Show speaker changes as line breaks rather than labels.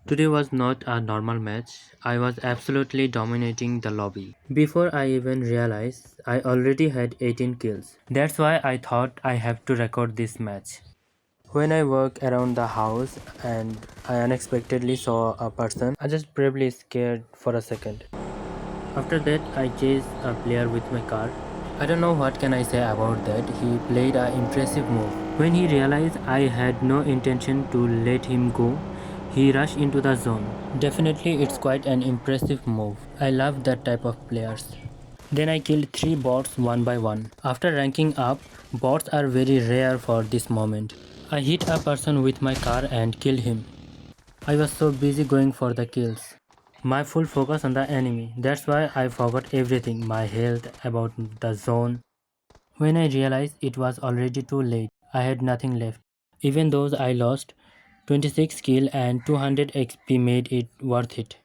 Today was not a normal match. I was absolutely dominating the lobby. Before I even realized, I already had 18 kills. That's why I thought I have to record this match. When I walked around the house and I unexpectedly saw a person, I just bravely scared for a second. After that, I chased a player with my car. I don't know what can I say about that. He played an impressive move. When he realized I had no intention to let him go, he rushed into the zone. Definitely, it's quite an impressive move. I love that type of players. Then I killed 3 bots one by one. After ranking up, bots are very rare for this moment. I hit a person with my car and killed him. I was so busy going for the kills. My full focus on the enemy. That's why I forgot everything, my health, about the zone. When I realized it was already too late, I had nothing left. Even though I lost, 26 kill and 200 XP made it worth it.